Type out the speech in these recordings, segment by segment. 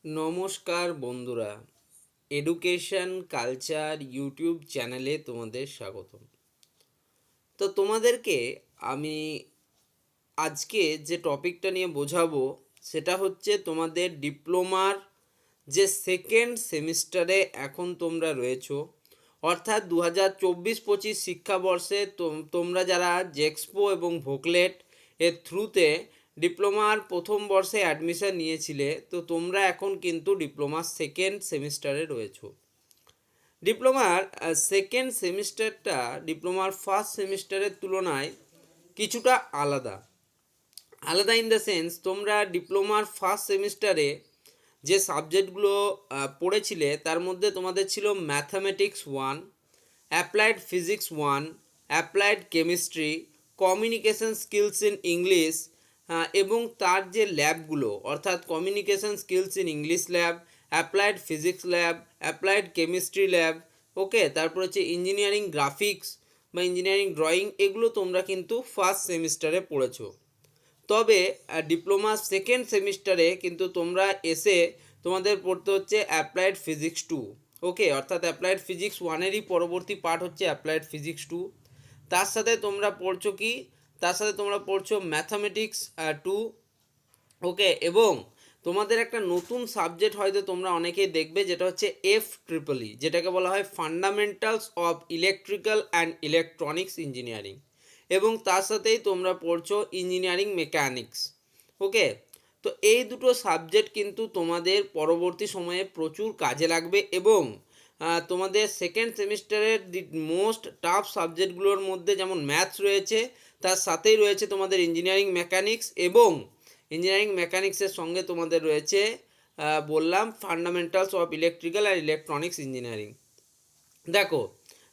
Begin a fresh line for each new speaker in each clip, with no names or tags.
নমস্কার বন্ধুরা, education culture YouTube চ্যানেলে তোমাদের স্বাগতম। তো তোমাদেরকে আমি আজকে যে টপিকটা নিয়ে বোঝাবো সেটা হচ্ছে তোমাদের ডিপ্লোমার যে সেকেন্ড সেমিস্টারে এখন তোমরা রয়েছো, অর্থাৎ 2024-25 শিক্ষাবর্ষে তোমরা যারা জেক্সপো এবং ভোকলেট এর থ্রুতে ডিপ্লোমার প্রথম বর্ষে অ্যাডমিশন নিয়েছিলে, তো তোমরা এখন কিন্তু ডিপ্লোমার সেকেন্ড সেমিস্টারে রয়েছো। ডিপ্লোমার সেকেন্ড সেমিস্টারটা ডিপ্লোমার ফার্স্ট সেমিস্টারের তুলনায় কিছুটা আলাদা। আলাদা ইন দ্য সেন্স, তোমরা ডিপ্লোমার ফার্স্ট সেমিস্টারে যে সাবজেক্টগুলো পড়েছিলে তার মধ্যে তোমাদের ছিল mathematics 1, applied physics 1, applied chemistry, communication skills in English, এবং তার যে ল্যাবগুলো অর্থাৎ communication skills in English lab, applied physics lab, applied chemistry lab, okay, তারপর হচ্ছে ইঞ্জিনিয়ারিং গ্রাফিক্স বা ইঞ্জিনিয়ারিং ড্রয়িং, এগুলো তোমরা কিন্তু ফার্স্ট সেমিস্টারে পড়েছো। তবে ডিপ্লোমা সেকেন্ড সেমিস্টারে কিন্তু তোমরা এসে তোমাদের পড়তে হচ্ছে অ্যাপ্লাইড ফিজিক্স 2, ওকে, অর্থাৎ অ্যাপ্লাইড ফিজিক্স 1-এরই পরবর্তী পার্ট হচ্ছে অ্যাপ্লাইড ফিজিক্স 2। তার সাথে তোমরা পড়ছো কি, তার সাথে তোমরা পড়ছো ম্যাথামেটিক্স 2, ওকে, এবং তোমাদের একটা নতুন সাবজেক্ট হয়তো তোমরা অনেকেই দেখবে, যেটা হচ্ছে FEEE, যেটাকে বলা হয় fundamentals of electrical and electronics engineering, এবং তার সাথেই তোমরা পড়ছো ইঞ্জিনিয়ারিং মেকানিক্স, ওকে। তো এই দুটো সাবজেক্ট কিন্তু তোমাদের পরবর্তী সময়ে প্রচুর কাজে লাগবে, এবং তোমাদের সেকেন্ড সেমিস্টারের মোস্ট টাফ সাবজেক্টগুলোর মধ্যে যেমন ম্যাথস রয়েছে, তার সাথেই রয়েছে তোমাদের ইঞ্জিনিয়ারিং মেকানিক্স, এবং ইঞ্জিনিয়ারিং মেকানিক্সের সঙ্গে তোমাদের রয়েছে বললাম fundamentals of electrical and electronics engineering. দেখো,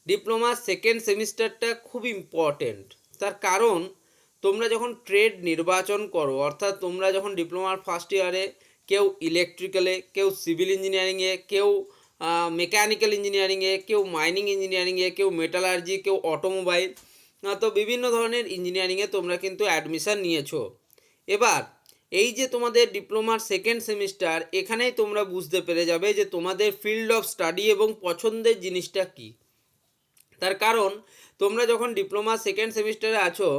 ডিপ্লোমা সেকেন্ড সেমিস্টারটা খুব ইম্পর্টেন্ট। তার কারণ, তোমরা যখন ট্রেড নির্বাচন করো, অর্থাৎ তোমরা যখন ডিপ্লোমার ফার্স্ট ইয়ারে কেউ ইলেকট্রিক্যালে, কেউ সিভিল ইঞ্জিনিয়ারিংয়ে, কেউ মেকানিক্যাল ইঞ্জিনিয়ারিংয়ে, কেউ মাইনিং ইঞ্জিনিয়ারিংয়ে, কেউ মেটালার্জি, কেউ অটোমোবাইল, তো বিভিন্ন ধরনের ইঞ্জিনিয়ারিংয়ে তোমরা কিন্তু অ্যাডমিশান নিয়েছো। এবার এই যে তোমাদের ডিপ্লোমার সেকেন্ড সেমিস্টার, এখানেই তোমরা বুঝতে পেরে যাবে যে তোমাদের ফিল্ড অফ স্টাডি এবং পছন্দের জিনিসটা কী। তার কারণ, তোমরা যখন ডিপ্লোমা সেকেন্ড সেমিস্টারে আছো,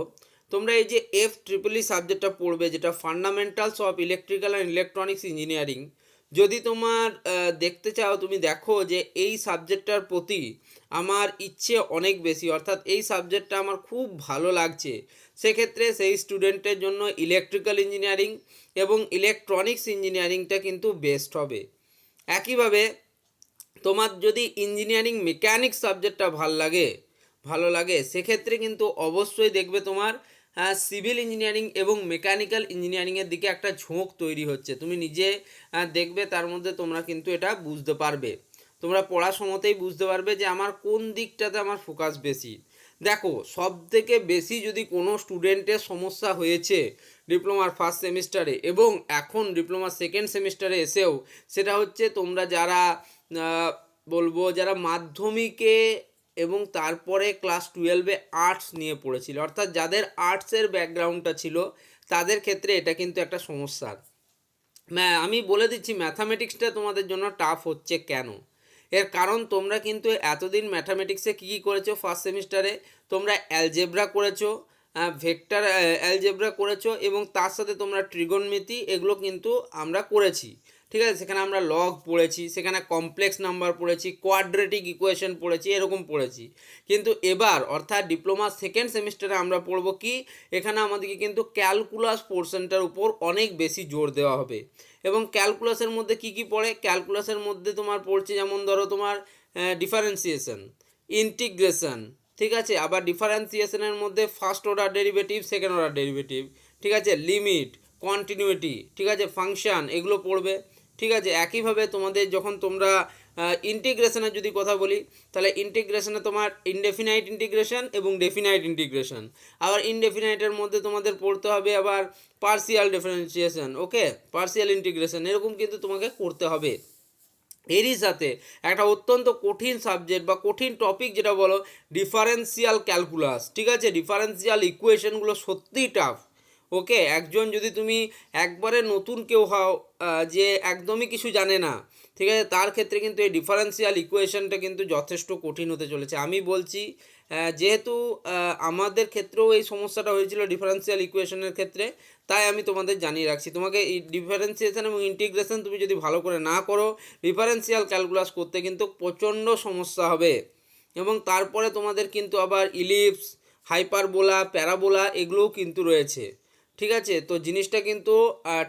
তোমরা এই যে FEEE সাবজেক্টটা পড়বে, যেটা fundamentals of electrical and electronics engineering. যদি তোমার দেখতে চাও, তুমি দেখো যে এই সাবজেক্টটার প্রতি আমার ইচ্ছে অনেক বেশি, অর্থাৎ এই সাবজেক্টটা আমার খুব ভালো লাগছে, সেক্ষেত্রে সেই স্টুডেন্টের জন্য ইলেকট্রিক্যাল ইঞ্জিনিয়ারিং এবং ইলেকট্রনিক্স ইঞ্জিনিয়ারিংটা কিন্তু বেস্ট হবে। একইভাবে তোমার যদি ইঞ্জিনিয়ারিং মেকানিক্স সাবজেক্টটা ভালো লাগে সেক্ষেত্রে কিন্তু অবশ্যই দেখবে তোমার সিভিল ইঞ্জিনিয়ারিং এবং মেকানিক্যাল ইঞ্জিনিয়ারিংয়ের দিকে একটা ঝোঁক তৈরি হচ্ছে। তুমি নিজে দেখবে, তার মধ্যে তোমরা কিন্তু এটা বুঝতে পারবে, তোমরা পড়াশোনাতেই বুঝতে পারবে যে আমার কোন দিকটাতে আমার ফোকাস বেশি। দেখো, সব থেকে বেশি যদি কোনো স্টুডেন্টের সমস্যা হয়েছে ডিপ্লোমার ফার্স্ট সেমিস্টারে এবং এখন ডিপ্লোমার সেকেন্ড সেমিস্টারে এসেও, সেটা হচ্ছে তোমরা যারা বলবো যারা মাধ্যমিকে এবং তারপরে ক্লাস 12-এ আর্টস নিয়ে পড়েছিল, অর্থাৎ যাদের আর্টসের ব্যাকগ্রাউন্ডটা ছিল, তাদের ক্ষেত্রে এটা কিন্তু একটা সমস্যা। আমি বলে দিচ্ছি ম্যাথামেটিক্সটা তোমাদের জন্য টাফ হচ্ছে কেন। এর কারণ, তোমরা কিন্তু এতদিন ম্যাথামেটিক্সে কী কী করেছো ফার্স্ট সেমিস্টারে, তোমরা অ্যালজেব্রা করেছো, ভেক্টর অ্যালজেব্রা করেছো, এবং তার সাথে তোমরা ট্রিগোনমিতি, এগুলো কিন্তু আমরা করেছি, ঠিক আছে। সেখানে আমরা লগ পড়েছি, সেখানে কমপ্লেক্স নাম্বার পড়েছি, কোয়াড্রেটিক ইকুয়েশন পড়েছি, এরকম পড়েছি। কিন্তু এবার অর্থাৎ ডিপ্লোমা সেকেন্ড সেমিস্টারে আমরা পড়বো কি, এখানে আমাদেরকে কিন্তু ক্যালকুলাস পোর্শনটার উপর অনেক বেশি জোর দেওয়া হবে। এবং ক্যালকুলাসের মধ্যে কি কি পড়ে, ক্যালকুলাসের মধ্যে তোমার পড়ছে যেমন ধরো তোমার ডিফারেন্সিয়েশন, ইন্টিগ্রেশন, ঠিক আছে। আবার ডিফারেন্সিয়েশনের মধ্যে first order derivative, second order derivative, ঠিক আছে, লিমিট, কন্টিনিউটি, ঠিক আছে, ফাংশন, এগুলো পড়বে, ঠিক আছে। একইভাবে তোমাদের যখন তোমরা ইন্টিগ্রেশনের যদি কথা বলি, তাহলে ইন্টিগ্রেশনে তোমার ইনডেফিনাইট ইন্টিগ্রেশন এবং ডেফিনাইট ইন্টিগ্রেশন, আবার ইনডেফিনাইটের মধ্যে তোমাদের পড়তে হবে আবার পার্সিয়াল ডিফারেন্সিয়েশন, ওকে, পার্সিয়াল ইন্টিগ্রেশন, এরকম কিন্তু তোমাকে করতে হবে। এরই সাথে একটা অত্যন্ত কঠিন সাবজেক্ট বা কঠিন টপিক যেটা বলো ডিফারেন্সিয়াল ক্যালকুলাস, ঠিক আছে। ডিফারেন্সিয়াল ইকুয়েশনগুলো সত্যিই টাফ, ওকে, একজন যদি তুমি একবারে নতুন কেউ হও, যে একদমই কিছু জানে না, ঠিক আছে, তার ক্ষেত্রে কিন্তু এই ডিফারেন্সিয়াল ইকুয়েশনটা কিন্তু যথেষ্ট কঠিন হতে চলেছে। আমি বলছি যেহেতু আমাদের ক্ষেত্রেও এই সমস্যাটা হয়েছিল ডিফারেন্সিয়াল ইকুয়েশনের ক্ষেত্রে, তাই আমি তোমাদের জানিয়ে রাখছি। তোমাকে এই ডিফারেন্সিয়েশন এবং ইন্টিগ্রেশন তুমি যদি ভালো করে না করো, ডিফারেন্সিয়াল ক্যালকুলাস করতে কিন্তু প্রচণ্ড সমস্যা হবে। এবং তারপরে তোমাদের কিন্তু আবার ইলিপস, হাইপারবোলা, প্যারাবোলা এগুলোও কিন্তু রয়েছে। ঠিক আছে, তো জিনিসটা কিন্তু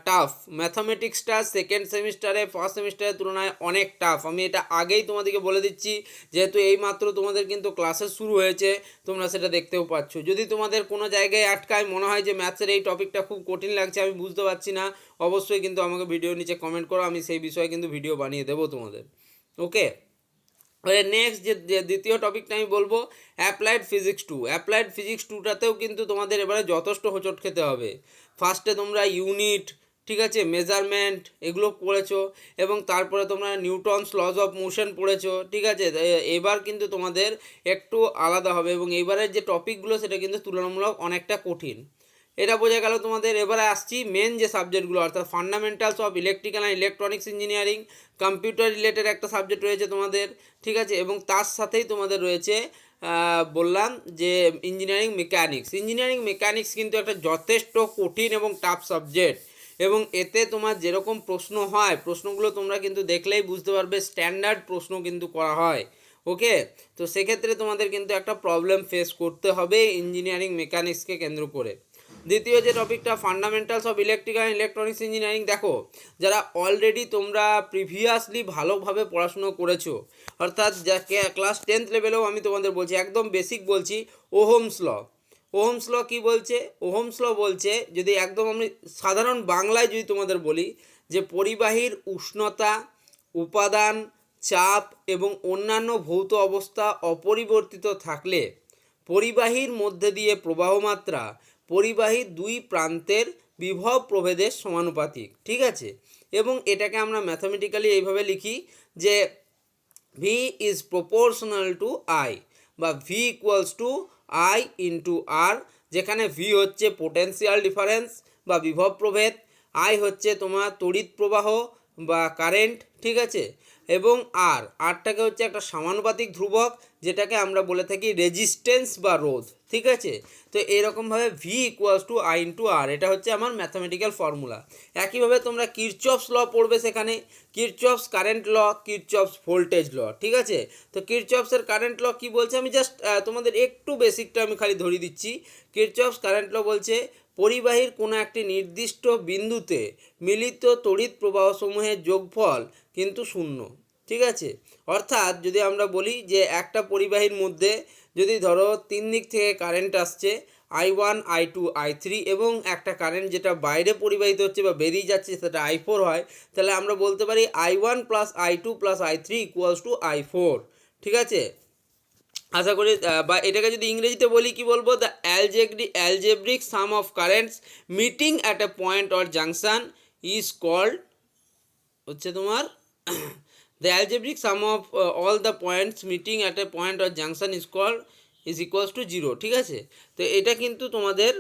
টাফ। ম্যাথামেটিক্সটা সেকেন্ড সেমিস্টারে ফার্স্ট সেমিস্টারের তুলনায় অনেক টাফ। আমি এটা আগেই তোমাদেরকে বলে দিচ্ছি, যেহেতু এইমাত্র তোমাদের কিন্তু ক্লাসেস শুরু হয়েছে, তোমরা সেটা দেখতেও পাচ্ছ। যদি তোমাদের কোনো জায়গায় আটকায়, মনে হয় যে ম্যাথসের এই টপিকটা খুব কঠিন লাগছে, আমি বুঝতে পারছি না, অবশ্যই কিন্তু আমাকে ভিডিও নিচে কমেন্ট করো, আমি সেই বিষয়ে কিন্তু ভিডিও বানিয়ে দেবো তোমাদের। ওকে, এবারে নেক্সট যে দ্বিতীয় টপিকটা আমি বলবো, applied physics two. Applied physics টুটাতেও কিন্তু তোমাদের এবারে যথেষ্ট হোঁচট খেতে হবে। ফার্স্টে তোমরা ইউনিট, ঠিক আছে, মেজারমেন্ট এগুলো পড়েছো, এবং তারপরে তোমরা নিউটনস লজ অফ মোশন পড়েছো। ঠিক আছে, এবার কিন্তু তোমাদের একটু আলাদা হবে, এবং এইবারের যে টপিকগুলো সেটা কিন্তু তুলনামূলক অনেকটা কঠিন। এটা বোঝা গেল তোমাদের। এবারে আসছি মেন যে সাবজেক্টগুলো, অর্থাৎ fundamentals of electrical and electronics engineering, computer related একটা সাবজেক্ট রয়েছে তোমাদের। ঠিক আছে, এবং তার সাথেই তোমাদের রয়েছে বললাম যে ইঞ্জিনিয়ারিং মেকানিক্স। ইঞ্জিনিয়ারিং মেকানিক্স কিন্তু একটা যথেষ্ট কঠিন এবং টাফ সাবজেক্ট, এবং এতে তোমার যেরকম প্রশ্ন হয়, প্রশ্নগুলো তোমরা কিন্তু দেখলেই বুঝতে পারবে, স্ট্যান্ডার্ড প্রশ্ন কিন্তু করা হয়। ওকে, তো সেক্ষেত্রে তোমাদের কিন্তু একটা প্রবলেম ফেস করতে হবে ইঞ্জিনিয়ারিং মেকানিক্সকে কেন্দ্র করে। দ্বিতীয় যে টপিকটা, fundamentals of electrical and electronics engineering, দেখো যারা অলরেডি তোমরা প্রিভিয়াসলি ভালোভাবে পড়াশুনো করেছো, অর্থাৎ যা ক্লাস 10th লেভেলেও আমি তোমাদের বলছি, একদম বেসিক বলছি, ওহমস ল। ওহমস ল কী বলছে? ওহমস ল বলছে, যদি একদম আমি সাধারণ বাংলায় যদি তোমাদের বলি, যে পরিবাহীর উষ্ণতা, উপাদান, চাপ এবং অন্যান্য ভৌত অবস্থা অপরিবর্তিত থাকলে পরিবাহীর মধ্যে দিয়ে প্রবাহ মাত্রা পরিবাহীর দুই প্রান্তের বিভব প্রভেদের সমানুপাতিক। ঠিক আছে, এবং এটাকে আমরা ম্যাথামেটিক্যালি এইভাবে লিখি যে V is proportional to I, বা V equals to I into R, যেখানে ভি হচ্ছে পোটেন্সিয়াল ডিফারেন্স বা বিভব প্রভেদ, আই হচ্ছে তোমার তড়িৎ প্রবাহ বা কারেন্ট। ঠিক আছে, এবং আরটাকে হচ্ছে একটা সমানুপাতিক ধ্রুবক, যেটাকে আমরা বলে থাকি রেজিস্ট্যান্স বা রোধ। ঠিক আছে, তো এরকমভাবে V equals to I into R, এটা হচ্ছে আমার ম্যাথামেটিক্যাল ফর্মুলা। একইভাবে তোমরা কিরচফস ল পড়বে, সেখানে কিরচফস কারেন্ট ল, কিরচফস ভোল্টেজ ল। ঠিক আছে, তো কিরচফসের কারেন্ট ল কী বলছে, আমি জাস্ট তোমাদের একটু বেসিকটা আমি খালি ধরিয়ে দিচ্ছি। কিরচফস কারেন্ট ল বলছে, পরিবাহীর কোনো একটি নির্দিষ্ট বিন্দুতে মিলিত তড়িৎ প্রবাহসমূহের যোগফল কিন্তু শূন্য। ঠিক আছে, অর্থাৎ যদি আমরা বলি যে একটা পরিবাহীর মধ্যে যদি ধরো তিন দিক থেকে কারেন্ট আসছে, I1, I2, I3, এবং একটা কারেন্ট যেটা বাইরে পরিবাহিত হচ্ছে বা বেরিয়ে যাচ্ছে সেটা I4 হয়, তাহলে আমরা বলতে পারি I1 plus I2 plus I3 equals to I4। ঠিক আছে, আশা করি, বা এটাকে যদি ইংরেজিতে বলি কি বলবো, the algebraic sum of currents meeting at a point or junction is called হচ্ছে তোমার the algebraic sum of all the points meeting at a point or junction is equals to 0। ঠিক আছে, তো এটা কিন্তু তোমাদের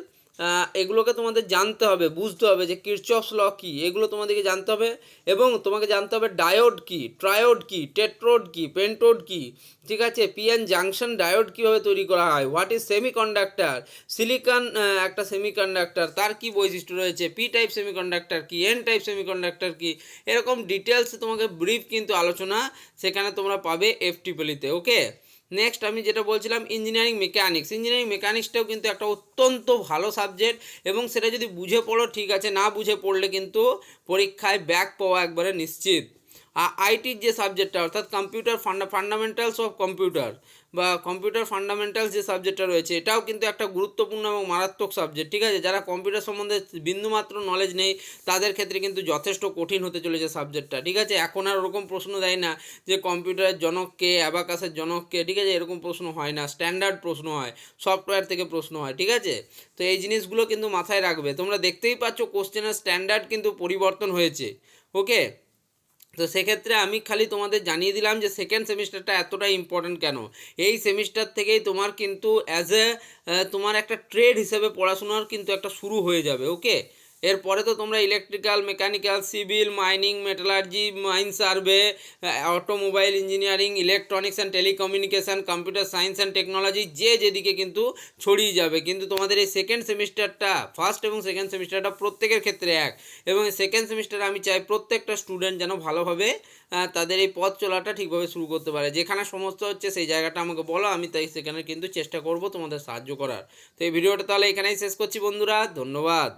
এগুলোকে তোমাদের জানতে হবে, বুঝতে হবে যে কিরচফস ল কী, এগুলো তোমাদেরকে জানতে হবে, এবং তোমাকে জানতে হবে ডায়োড কী, ট্রায়োড কী, টেট্রোড কী, পেন্টোড কী। ঠিক আছে, পিএন জাংশন ডায়োড কীভাবে তৈরি করা হয়, হোয়াট ইজ সেমিকন্ডাক্টর, সিলিকন একটা সেমিকন্ডাক্টর, তার কী বৈশিষ্ট্য রয়েছে, পি টাইপ সেমিকন্ডাক্টর কী, এন টাইপ সেমিকন্ডাক্টর কী, এরকম ডিটেলস তোমাকে ব্রিফ কিন্তু আলোচনা সেখানে তোমরা পাবে এফটিপিলিতে। ওকে, নেক্সট আমি যেটা বলছিলাম, ইঞ্জিনিয়ারিং মেকানিক্স। ইঞ্জিনিয়ারিং মেকানিক্সটাও কিন্তু একটা অত্যন্ত ভালো সাবজেক্ট, এবং সেটা যদি বুঝে পড়ো ঠিক আছে, না বুঝে পড়লে কিন্তু পরীক্ষায় ব্যাক পাওয়া একবারে নিশ্চিত। আইটির যে সাবজেক্টটা, অর্থাৎ কম্পিউটার ফান্ডামেন্টালস অফ কম্পিউটার বা কম্পিউটার ফান্ডামেন্টালস যে সাবজেক্টটা রয়েছে, এটাও কিন্তু একটা গুরুত্বপূর্ণ এবং মারাত্মক সাবজেক্ট। ঠিক আছে, যারা কম্পিউটার সম্বন্ধে বিন্দুমাত্র নলেজ নেই তাদের ক্ষেত্রে কিন্তু যথেষ্ট কঠিন হতে চলেছে সাবজেক্টটা। ঠিক আছে, এখন আর ওরকম প্রশ্ন দেয় না যে কম্পিউটারের জনক কে, অ্যাবাকাসের জনক কে। ঠিক আছে, এরকম প্রশ্ন হয় না, স্ট্যান্ডার্ড প্রশ্ন হয়, সফটওয়্যার থেকে প্রশ্ন হয়। ঠিক আছে, তো এই জিনিসগুলো কিন্তু মাথায় রাখবে। তোমরা দেখতেই পাচ্ছ কোশ্চেনের স্ট্যান্ডার্ড কিন্তু পরিবর্তন হয়েছে। ওকে, তো সেক্ষেত্রে আমি খালি তোমাদের জানিয়ে দিলাম যে সেকেন্ড সেমিস্টারটা এতটা ইম্পর্ট্যান্ট কেন। এই সেমিস্টার থেকেই তোমার কিন্তু অ্যাজ এ তোমার একটা ট্রেড হিসেবে পড়াশোনার কিন্তু একটা শুরু হয়ে যাবে। ওকে, এরপরে তো তোমরা electrical, mechanical, civil, mining, metallurgy, mine survey, automobile engineering, electronics and telecommunication, computer science and technology, যে যেদিকে কিন্তু ছড়িয়ে যাবে। কিন্তু তোমাদের এই সেকেন্ড সেমিস্টারটা, ফার্স্ট এবং সেকেন্ড সেমিস্টারটা প্রত্যেকের ক্ষেত্রে এক। এবং এই সেকেন্ড সেমিস্টারে আমি চাই প্রত্যেকটা স্টুডেন্ট যেন ভালোভাবে তাদের এই পথ চলাটা ঠিকভাবে শুরু করতে পারে। যেখানে সমস্যা হচ্ছে সেই জায়গাটা আমাকে বলো, আমি তাই সেখানে কিন্তু চেষ্টা করব তোমাদের সাহায্য করার। তো এই ভিডিওটা তাহলে এখানেই শেষ করছি বন্ধুরা, ধন্যবাদ।